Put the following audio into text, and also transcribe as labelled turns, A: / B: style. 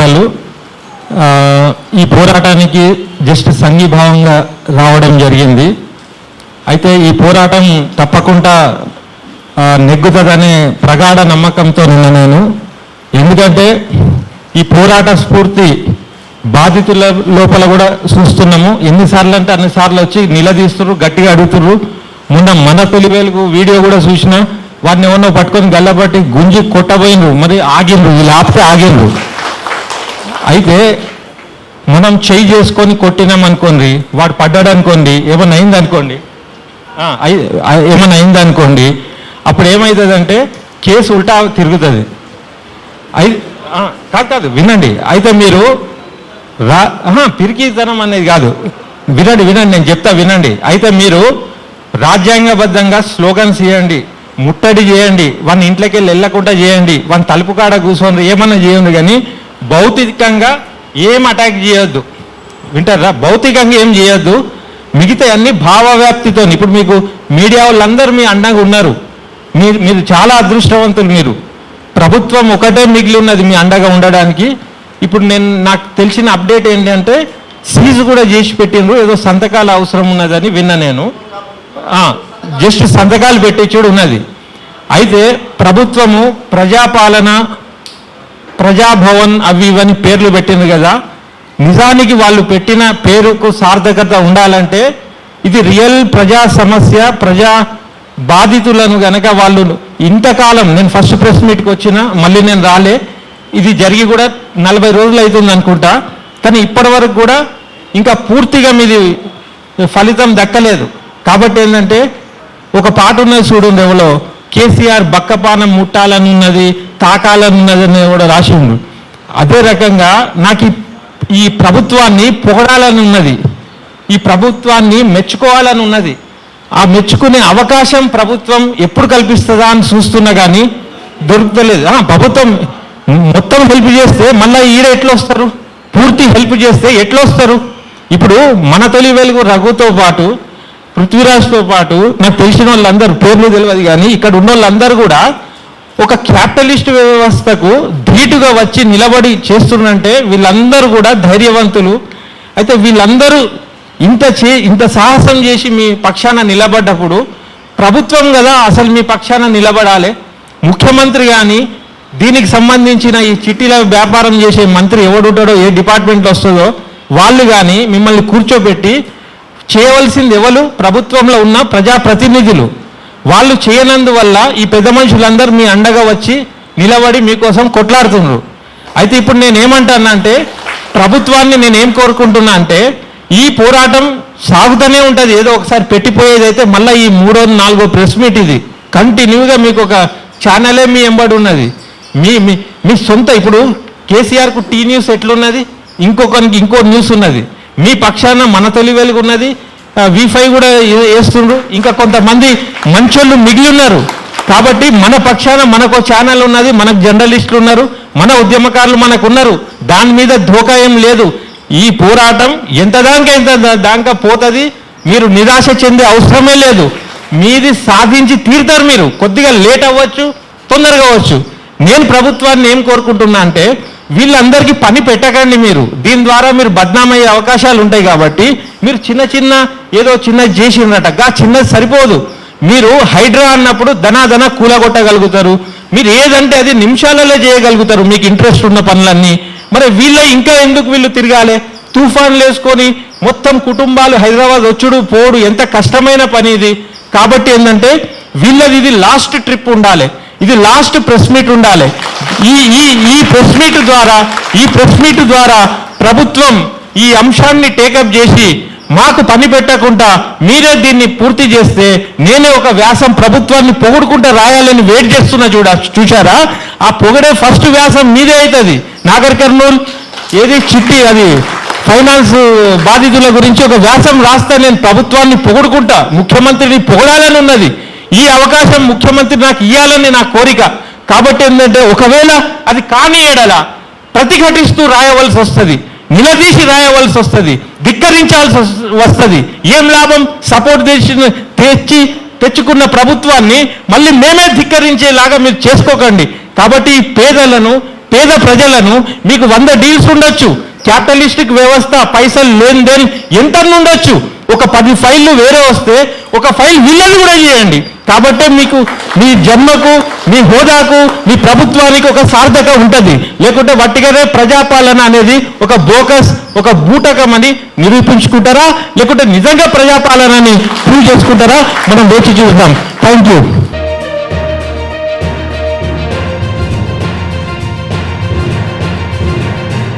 A: ధన్యవాదాలు. ఈ పోరాటానికి జస్ట్ సంఘీభావంగా రావడం జరిగింది. అయితే ఈ పోరాటం తప్పకుండా నెగ్గుతుందనే ప్రగాఢ నమ్మకంతో నేను, ఎందుకంటే ఈ పోరాట స్ఫూర్తి బాధితుల లోపల కూడా చూస్తున్నాము. ఎన్నిసార్లు అంటే అన్నిసార్లు వచ్చి నిలదీస్తున్నారు, గట్టిగా అడుగుతున్నారు. మొన్న మన తొలి వెలుగు వీడియో కూడా చూసినా వాడిని ఎవరినో పట్టుకొని గల్లబట్టి గుంజి కొట్టబోయినరు, మరి ఆగిండ్రు, వీళ్ళు ఆపితే ఆగిండ్రు. అయితే మనం చెయ్యి చేసుకొని కొట్టినాం అనుకోండి, వాడు పడ్డాడు అనుకోండి, ఏమైనా అయిందనుకోండి, అప్పుడు ఏమవుతుందంటే కేసు ఉల్టా తిరుగుతుంది. కాదు వినండి. అయితే మీరు పిరికితనం అనేది కాదు, వినండి నేను చెప్తా వినండి. అయితే మీరు రాజ్యాంగబద్ధంగా స్లోగన్స్ చేయండి, ముట్టడి చేయండి, వాడిని ఇంట్లోకి వెళ్ళకుండా చేయండి, వాడిని తలుపు కాడ కూర్చోండి, ఏమన్నా చేయండి, కానీ భౌతికంగా ఏం అటాక్ చేయొద్దు. వింటారా? భౌతికంగా ఏం చేయొద్దు. మిగతా అన్ని భావవ్యాప్తితో. ఇప్పుడు మీకు మీడియా వాళ్ళందరూ మీ అండగా ఉన్నారు. మీరు చాలా అదృష్టవంతులు. మీరు ప్రభుత్వం ఒకటే మిగిలి ఉన్నది మీ అండగా ఉండడానికి. ఇప్పుడు నాకు తెలిసిన అప్డేట్ ఏంటంటే సీజ్ కూడా చేసి పెట్టిండ్రు, ఏదో సంతకాలు అవసరం ఉన్నదని విన్నా నేను. జస్ట్ సంతకాలు పెట్టించుడు ఉన్నది. అయితే ప్రభుత్వము ప్రజాపాలన, ప్రజాభవన్ అవి ఇవన్నీ పేర్లు పెట్టింది కదా, నిజానికి వాళ్ళు పెట్టిన పేరుకు సార్థకత ఉండాలంటే ఇది రియల్ ప్రజా సమస్య, ప్రజా బాధితులను గనక వాళ్ళు ఇంతకాలం, నేను ఫస్ట్ ప్రెస్ మీట్కి వచ్చినా మళ్ళీ నేను రాలే, ఇది జరిగి కూడా 40 రోజులు అవుతుంది అనుకుంటా, కానీ ఇప్పటి వరకు కూడా ఇంకా పూర్తిగా మీది ఫలితం దక్కలేదు. కాబట్టి ఏంటంటే ఒక పాట ఉన్నది చూడండి, ఎవరో కేసీఆర్ బక్కపానం ముట్టాలని ఉన్నది, తాకాలని ఉన్నది అని కూడా రాసిండు. అదే రకంగా నాకు ఈ ప్రభుత్వాన్ని పొగడాలని ఉన్నది, ఈ ప్రభుత్వాన్ని మెచ్చుకోవాలని ఉన్నది. ఆ మెచ్చుకునే అవకాశం ప్రభుత్వం ఎప్పుడు కల్పిస్తుందా అని చూస్తున్నా కానీ దొరుకుతలేదు. ప్రభుత్వం మొత్తం హెల్ప్ చేస్తే మళ్ళీ ఈడ ఎట్లా వస్తారు? పూర్తి హెల్ప్ చేస్తే ఎట్లా వస్తారు? ఇప్పుడు మన తొలి వెలుగు రఘుతో పాటు, పృథ్వీరాజ్తో పాటు నాకు తెలిసిన వాళ్ళందరూ పేర్లు తెలియదు, కానీ ఇక్కడ ఉన్న వాళ్ళందరూ కూడా ఒక క్యాపిటలిస్ట్ వ్యవస్థకు ధీటుగా వచ్చి నిలబడి చేస్తున్నంటే వీళ్ళందరూ కూడా ధైర్యవంతులు. అయితే వీళ్ళందరూ ఇంత సాహసం చేసి మీ పక్షాన నిలబడ్డప్పుడు ప్రభుత్వం కదా అసలు మీ పక్షాన నిలబడాలి. ముఖ్యమంత్రి కానీ, దీనికి సంబంధించిన ఈ చిట్టీల వ్యాపారం చేసే మంత్రి ఎవడుంటాడో, ఏ డిపార్ట్మెంట్లో వస్తుందో వాళ్ళు కానీ మిమ్మల్ని కూర్చోబెట్టి చేయవలసింది ఎవరు? ప్రభుత్వంలో ఉన్న ప్రజాప్రతినిధులు. వాళ్ళు చేయనందువల్ల ఈ పెద్ద మనుషులందరూ మీ అండగా వచ్చి నిలబడి మీకోసం కొట్లాడుతున్నారు. అయితే ఇప్పుడు నేనేమంటానంటే ప్రభుత్వాన్ని నేనేం కోరుకుంటున్నా అంటే ఈ పోరాటం సాగుతూనే ఉంటుంది. ఏదో ఒకసారి పెట్టిపోయేది అయితే మళ్ళీ ఈ 3వ 4వ ప్రెస్ మీట్ ఇది కంటిన్యూగా మీకు ఒక ఛానలే మీ ఎంబడి ఉన్నది. మీ సొంత ఇప్పుడు కేసీఆర్కు టీ న్యూస్ ఎట్లున్నది, ఇంకొకరికి ఇంకో న్యూస్ ఉన్నది, మీ పక్షాన మన తొలి వెలుగు ఉన్నది, V5 కూడా వేస్తుండ్రు, ఇంకా కొంతమంది మంచోళ్ళు మిగిలి ఉన్నారు. కాబట్టి మన పక్షాన మనకు ఛానల్ ఉన్నది, మనకు జర్నలిస్టులు ఉన్నారు, మన ఉద్యమకారులు మనకు ఉన్నారు. దాని మీద ధోకా ఏం లేదు. ఈ పోరాటం ఎంత దాకా పోతుంది. మీరు నిరాశ చెందే అవసరమే లేదు. మీది సాధించి తీరుతారు. మీరు కొద్దిగా లేట్ అవ్వచ్చు, తొందరగా అవ్వచ్చు. నేను ప్రభుత్వాన్ని ఏం కోరుకుంటున్నా అంటే వీళ్ళందరికీ పని పెట్టకండి. మీరు దీని ద్వారా మీరు బద్నామయ్యే అవకాశాలు ఉంటాయి. కాబట్టి మీరు చిన్న ఏదో చిన్నది చేసినట్టుగా చిన్నది సరిపోదు. మీరు హైడ్రా అన్నప్పుడు ధనాధన కూలగొట్టగలుగుతారు. మీరు ఏదంటే అది నిమిషాలలో చేయగలుగుతారు, మీకు ఇంట్రెస్ట్ ఉన్న పనులన్నీ. మరి ఇంకా ఎందుకు వీళ్ళు తిరగాలి? తుఫాన్లు వేసుకొని మొత్తం కుటుంబాలు హైదరాబాద్ వచ్చుడు పోడు ఎంత కష్టమైన పని ఇది. కాబట్టి ఏంటంటే ఇది లాస్ట్ ట్రిప్ ఉండాలి, ఇది లాస్ట్ ప్రెస్ మీట్ ఉండాలి. ఈ ప్రెస్ మీట్ ద్వారా ప్రభుత్వం ఈ అంశాన్ని టేకప్ చేసి మాకు పని పెట్టకుండా మీరే దీన్ని పూర్తి చేస్తే నేనే ఒక వ్యాసం ప్రభుత్వాన్ని పొగుడుకుంటూ రాయాలని వెయిట్ చేస్తున్నా. చూశారా? ఆ పొగడే ఫస్ట్ వ్యాసం మీదే అవుతుంది. నాగర్ కర్నూల్ ఏది చిట్టి, అది ఫైనాన్స్ బాధితుల గురించి ఒక వ్యాసం రాస్తా. నేను ప్రభుత్వాన్ని పొగుడుకుంటా, ముఖ్యమంత్రిని పొగడాలని ఉన్నది. ఈ అవకాశం ముఖ్యమంత్రి నాకు ఇవ్వాలని నా కోరిక. కాబట్టి ఏంటంటే ఒకవేళ అది కాని ఎడల ప్రతిఘటిస్తూ రాయవలసి వస్తుంది, నిలదీసి రాయవలసి వస్తుంది, ధిక్కరించాల్సి వస్తుంది. ఏం లాభం? సపోర్ట్ తెచ్చుకున్న ప్రభుత్వాన్ని మళ్ళీ మేమే ధిక్కరించేలాగా మీరు చేసుకోకండి. కాబట్టి ఈ పేదలను, పేద ప్రజలను మీకు 100 డీల్స్ ఉండొచ్చు, క్యాపిటలిస్టిక్ వ్యవస్థ, పైసలు లేని దేని ఎంత ఉండొచ్చు, ఒక 10 ఫైళ్ళు వేరే వస్తే ఒక ఫైల్ వీళ్ళని కూడా చేయండి. కాబట్టే మీకు మీ జన్మకు, మీ హోదాకు, మీ ప్రభుత్వానికి ఒక సార్థక ఉంటుంది. లేకుంటే వట్టిగానే ప్రజాపాలన అనేది ఒక బోకస్, ఒక బూటకం అని నిరూపించుకుంటారా, లేకుంటే నిజంగా ప్రజాపాలనని ప్రూవ్ చేసుకుంటారా, మనం వేచి చూద్దాం. Thank you.